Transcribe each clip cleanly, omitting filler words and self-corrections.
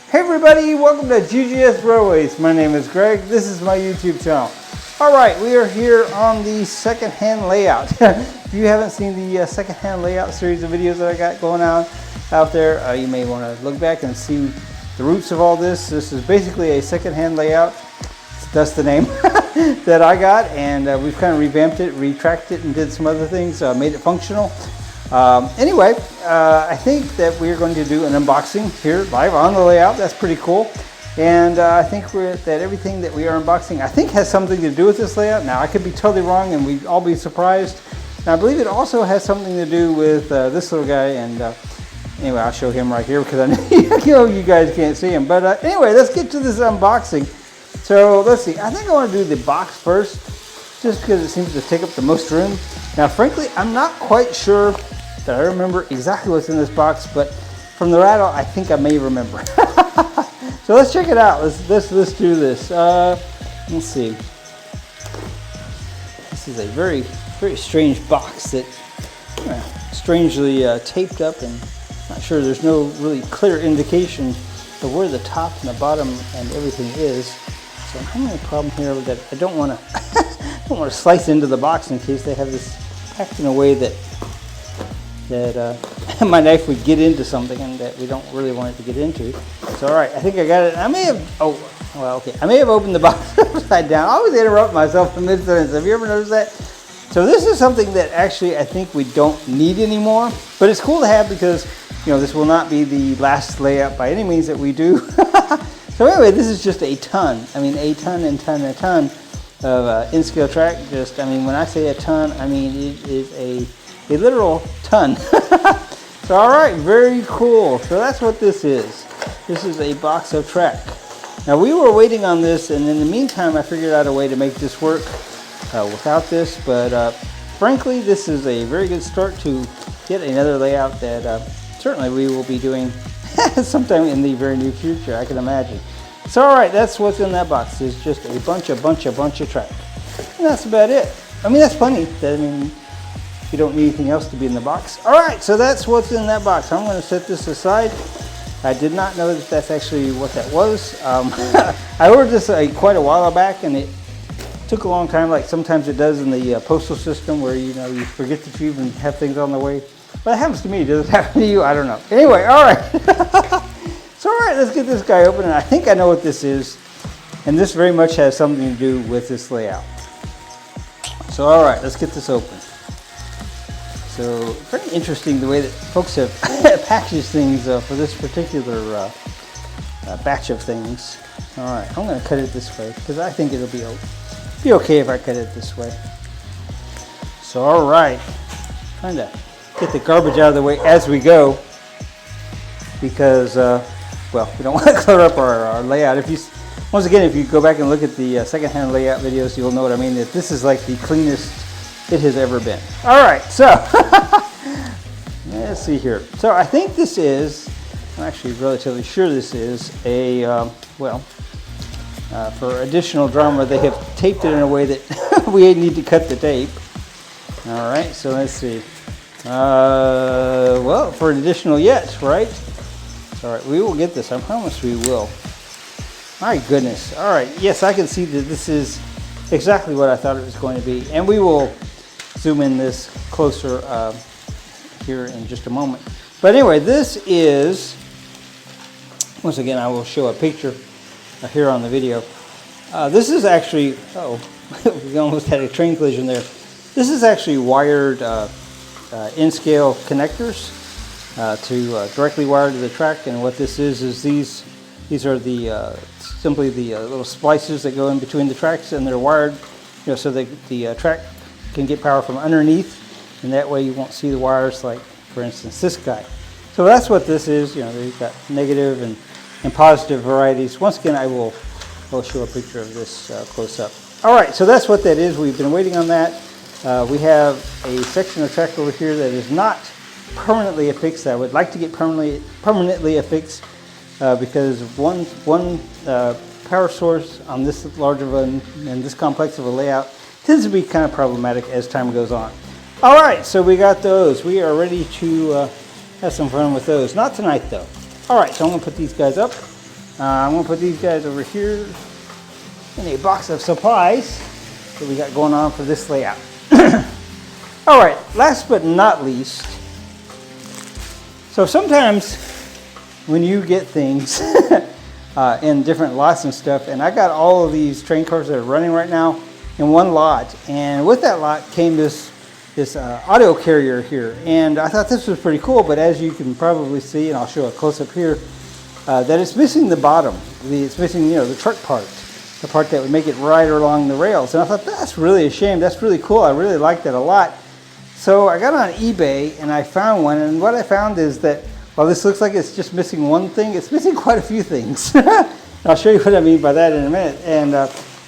Hey everybody, welcome to GGS Railways. My name is Greg. This is my YouTube channel. Alright, we are here on the secondhand layout. If you haven't seen the secondhand layout series of videos that I got going on out there, you may want to look back and see the roots of all this. This is basically a secondhand layout. That's the name that I got, and we've kind of revamped it, retracted it, and did some other things, made it functional. Anyway, I think that we're going to do an unboxing here live on the layout. That's pretty cool. And I think that everything that we are unboxing, I think, has something to do with this layout. Now, I could be totally wrong, and we'd all be surprised. Now, I believe it also has something to do with this little guy. And anyway, I'll show him right here because I know you guys can't see him. But anyway, let's get to this unboxing. So let's see. I think I want to do the box first, just because it seems to take up the most room. Now, frankly, I'm not quite sure that I remember exactly what's in this box, but from the rattle, I think I may remember. So let's check it out. Let's do this. Let's see. This is a very strange box that strangely taped up, and not sure. There's no really clear indication of where the top and the bottom and everything is. So I'm having a problem here with that. I don't want to slice into the box in case they have this packed in a way that my knife would get into something, and that we don't really want it to get into. So all right, I think I got it. I may have opened the box upside down. I always interrupt myself in mid-sentence. Have you ever noticed that? So this is something that actually I think we don't need anymore, but it's cool to have because, you know, this will not be the last layout by any means that we do. So anyway, this is just a ton. I mean, a ton and ton and ton of N-scale track. Just, I mean, when I say a ton, I mean it is a literal ton. So all right, very cool. So that's what this is. This is a box of track. Now we were waiting on this, and in the meantime I figured out a way to make this work without this, but frankly this is a very good start to yet another layout that certainly we will be doing sometime in the very near future, I can imagine. So all right, that's what's in that box. It's just a bunch of track. And that's about it. I mean, that's plenty. I mean, you don't need anything else to be in the box. All right, so that's what's in that box. I'm going to set this aside. I did not know that that's actually what that was. I ordered this quite a while back, and it took a long time, like sometimes it does in the postal system, where you forget that you even have things on the way. But it happens to me. Does it happen to you? I don't know. Anyway, all right. So all right, let's get this guy open, and I think I know what this is, and this very much has something to do with this layout. So all right, let's get this open. So very interesting the way that folks have packaged things for this particular batch of things. All right, I'm going to cut it this way because I think it'll be okay if I cut it this way. So all right, trying to get the garbage out of the way as we go because well, we don't want to clutter up our layout. Once again, if you go back and look at the secondhand layout videos, you'll know what I mean. That this is like the cleanest it has ever been. All right, so let's see here. So I think this is, I'm actually relatively sure this is a, for additional drama, they have taped it in a way that we need to cut the tape. All right, so let's see. Well, for an additional yet, right? All right, we will get this. I promise we will. My goodness. All right, yes, I can see that this is exactly what I thought it was going to be. And we will zoom in this closer here in just a moment. But anyway, this is, once again, I will show a picture here on the video. This is actually, we almost had a train collision there. This is actually wired N-scale connectors to directly wire to the track. And what this is these are the simply the little splices that go in between the tracks, and they're wired, so that the track can get power from underneath, and that way you won't see the wires, like for instance this guy. So that's what this is. They've got negative and positive varieties. Once again, I'll show a picture of this close up. All right, so that's what that is. We've been waiting on that. We have a section of track over here that is not permanently affixed. I would like to get permanently affixed because one power source on this large of and this complex of a layout tends to be kind of problematic as time goes on. All right, so we got those. We are ready to have some fun with those. Not tonight, though. All right, so I'm going to put these guys up. I'm going to put these guys over here in a box of supplies that we got going on for this layout. All right, last but not least, so sometimes when you get things in different lots and stuff, and I got all of these train cars that are running right now in one lot, and with that lot came this audio carrier here, and I thought this was pretty cool, but as you can probably see, and I'll show a close-up here, that it's missing the bottom. It's missing, the truck part, the part that would make it right along the rails, and I thought that's really a shame. That's really cool. I really like that a lot. So I got on eBay and I found one, and what I found is that while this looks like it's just missing one thing, it's missing quite a few things. I'll show you what I mean by that in a minute, and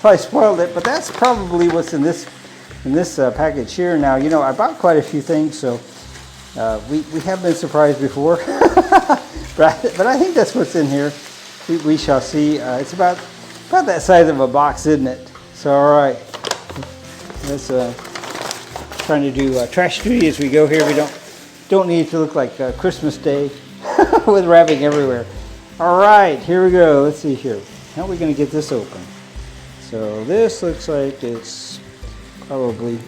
probably spoiled it, but that's probably what's in this package here. Now, I bought quite a few things, so we have been surprised before, but I think that's what's in here. We shall see. It's about that size of a box, isn't it? So, all right, let's trying to do trash duty as we go here. We don't need it to look like Christmas Day with wrapping everywhere. All right, here we go. Let's see here. How are we going to get this open? So this looks like it's probably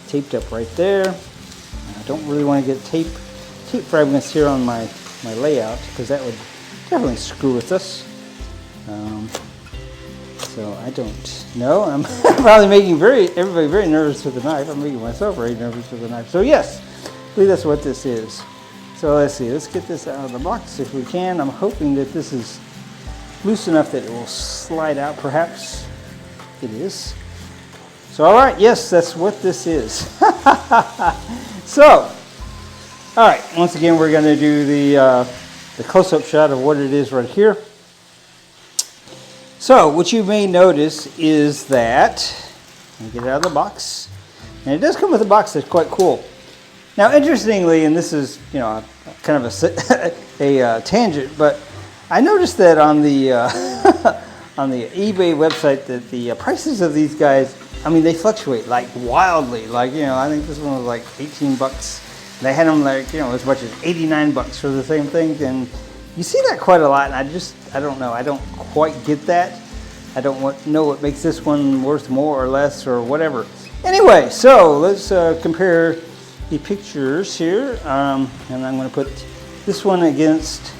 taped up right there. I don't really want to get tape fragments here on my layout, because that would definitely screw with us. So I don't know. I'm probably making everybody very nervous with the knife. I'm making myself very nervous with the knife. So yes, I believe that's what this is. So let's see. Let's get this out of the box if we can. I'm hoping that this is loose enough that it will slide out. Perhaps it is. So all right, yes, that's what this is. So, all right. Once again, we're going to do the close-up shot of what it is right here. So what you may notice is that, let me get it out of the box, and it does come with a box that's quite cool. Now, interestingly, and this is kind of a tangent, but I noticed that on the on the eBay website that the prices of these guys, I mean, they fluctuate like wildly. Like I think this one was like $18. They had them like as much as $89 for the same thing, and you see that quite a lot, and I don't know. I don't quite get that. I don't know what makes this one worth more or less or whatever. Anyway, so let's compare the pictures here. And I'm going to put this one against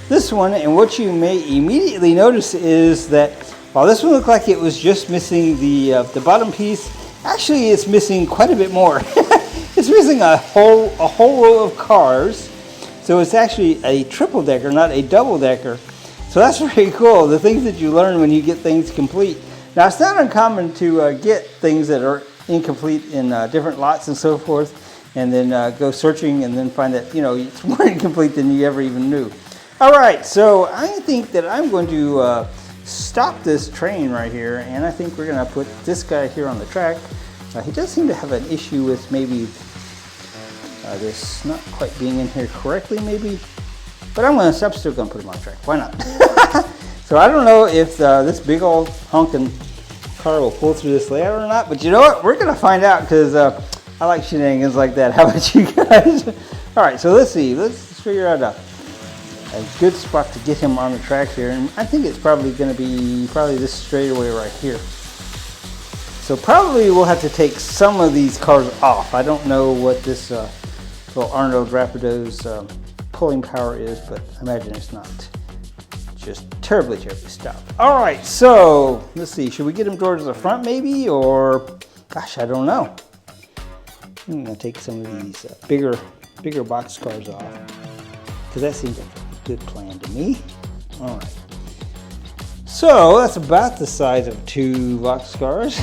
this one. And what you may immediately notice is that while this one looked like it was just missing the bottom piece, actually it's missing quite a bit more. It's missing a whole row of cars. So it's actually a triple decker, not a double decker. So that's very cool, the things that you learn when you get things complete. Now, it's not uncommon to get things that are incomplete in different lots and so forth, and then go searching and then find that, it's more incomplete than you ever even knew. All right, so I think that I'm going to stop this train right here, and I think we're going to put this guy here on the track. He does seem to have an issue with maybe this not quite being in here correctly, maybe. But I'm still going to put him on track. Why not? So I don't know if this big old honking car will pull through this layout or not. But you know what? We're going to find out, because I like shenanigans like that. How about you guys? All right, so let's see. Let's figure out a good spot to get him on the track here. And I think it's probably going to be this straightaway right here. So probably we'll have to take some of these cars off. I don't know what this little Arnold Rapido's pulling power is, but I imagine it's not just terribly stopped. All right, so let's see. Should we get him towards the front maybe, or gosh, I don't know. I'm gonna take some of these bigger box cars off, because that seems like a good plan to me. All right. So that's about the size of 2 box cars.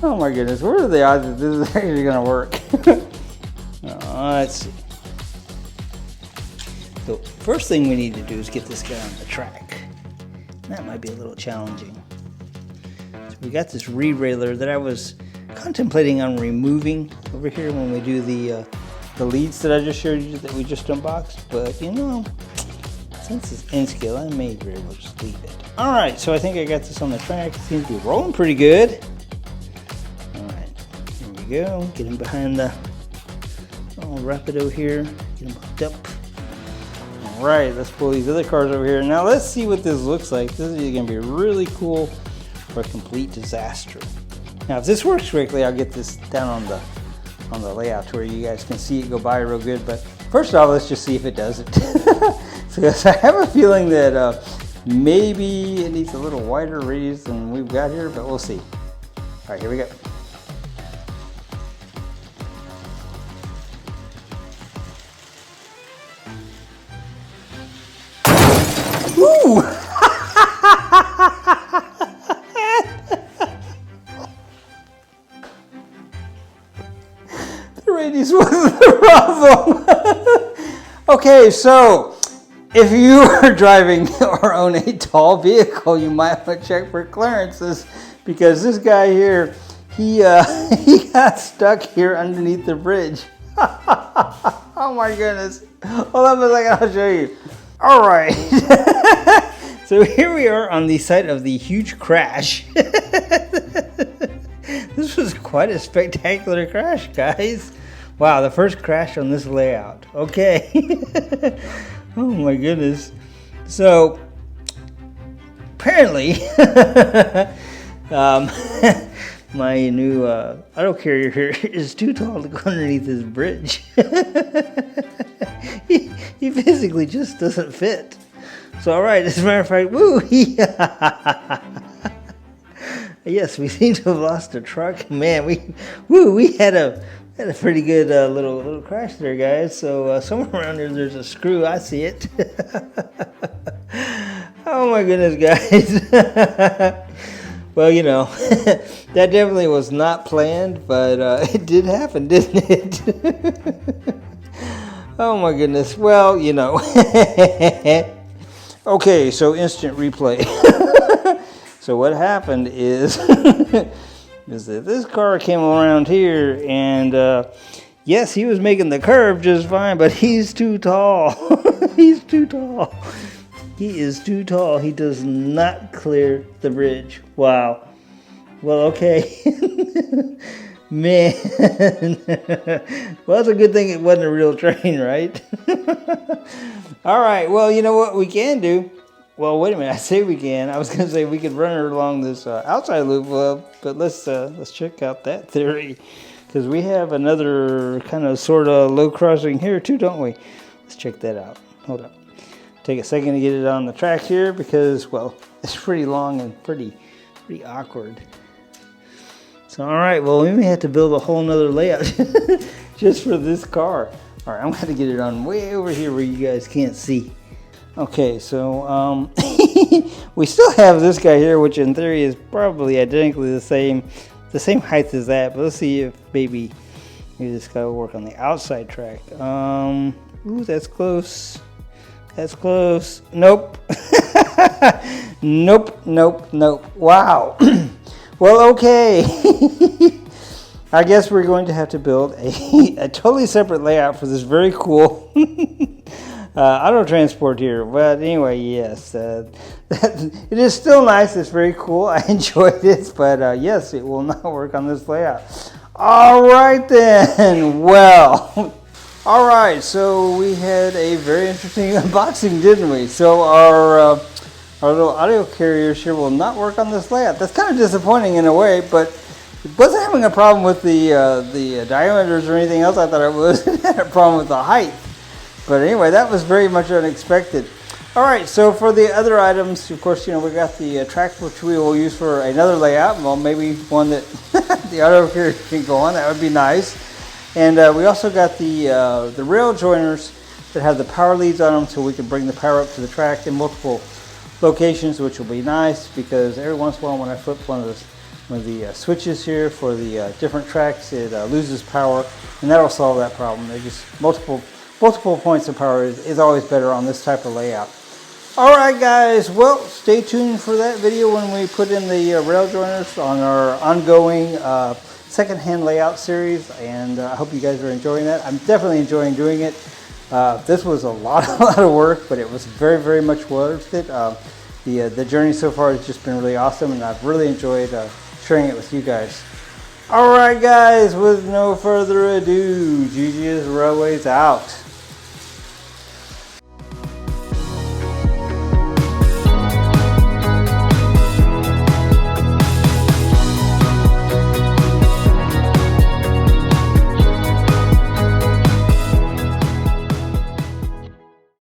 Oh my goodness, what are the odds that this is actually gonna work? Let's see. So first thing we need to do is get this guy on the track. That might be a little challenging. So we got this re-railer that I was contemplating on removing over here when we do the leads that I just showed you that we just unboxed, but since it's in scale, I may very well just leave it. All right, so I think I got this on the track. It seems to be rolling pretty good. All right, here we go. Get him behind the Rapido here. Get him hooked up. All right, let's pull these other cars over here. Now let's see what this looks like. This is gonna be really cool for a complete disaster. Now if this works correctly, I'll get this down on the layout to where you guys can see it go by real good. But first off, let's just see if it does it. So I have a feeling that maybe it needs a little wider radius than we've got here, but we'll see. All right, here we go. Ooh! The radius wasn't the problem. Okay, so if you are driving or own a tall vehicle, you might want to check for clearances, because this guy here, he got stuck here underneath the bridge. Oh my goodness. Hold on a second, I'll show you. All right. So here we are on the site of the huge crash. This was quite a spectacular crash, guys. Wow, the first crash on this layout. Okay. Oh my goodness. So apparently my new auto carrier here is too tall to go underneath this bridge. He physically just doesn't fit. So all right, as a matter of fact, woo! Yes, we seem to have lost a truck. Man, we had a pretty good little crash there, guys. So somewhere around here, there's a screw. I see it. Oh my goodness, guys. Well, you know, that definitely was not planned, but it did happen, didn't it? Oh my goodness. Well, you know. Okay, so instant replay. So what happened is that this car came around here, and yes, he was making the curve just fine, but he's too tall. He's too tall. He is too tall. He does not clear the bridge. Wow. Well, okay. Man. Well, it's a good thing it wasn't a real train, right? All right. Well, you know what we can do? Well, wait a minute. I say we can. I was going to say we could run her along this outside loop, but let's check out that theory, because we have another kind of sort of low crossing here too, don't we? Let's check that out. Hold up. Take a second to get it on the track here, because, well, it's pretty long and pretty awkward. So, all right, well, we may have to build a whole nother layout just for this car. All right, I'm going to get it on way over here where you guys can't see. Okay, so we still have this guy here, which in theory is probably identically the same height as that. But let's see if maybe this guy will work on the outside track. Ooh, that's close. That's close. Nope. Nope. Wow. Well, okay. I guess we're going to have to build a totally separate layout for this very cool auto transport here. But anyway, yes, it is still nice. It's very cool. I enjoyed it, but yes, it will not work on this layout. All right then. Well, all right. So we had a very interesting unboxing, didn't we? So our little audio carriers here will not work on this layout. That's kind of disappointing in a way, but it wasn't having a problem with the diameters or anything else. I thought it was. It had a problem with the height. But anyway, that was very much unexpected. All right, so for the other items, of course, you know, we got the track which we will use for another layout. Well, maybe one that the auto carrier can go on. That would be nice. And we also got the rail joiners that have the power leads on them, so we can bring the power up to the track in multiple locations, which will be nice, because every once in a while when I flip one of the switches here for the different tracks, it loses power, and that'll solve that problem. They're just multiple points of power is always better on this type of layout. All right, guys. Well, stay tuned for that video when we put in the rail joiners on our ongoing secondhand layout series, and I hope you guys are enjoying that. I'm definitely enjoying doing it. This was a lot of work, but it was very, very much worth it. The journey so far has just been really awesome, and I've really enjoyed sharing it with you guys. All right, guys. With no further ado, GGS Railways out.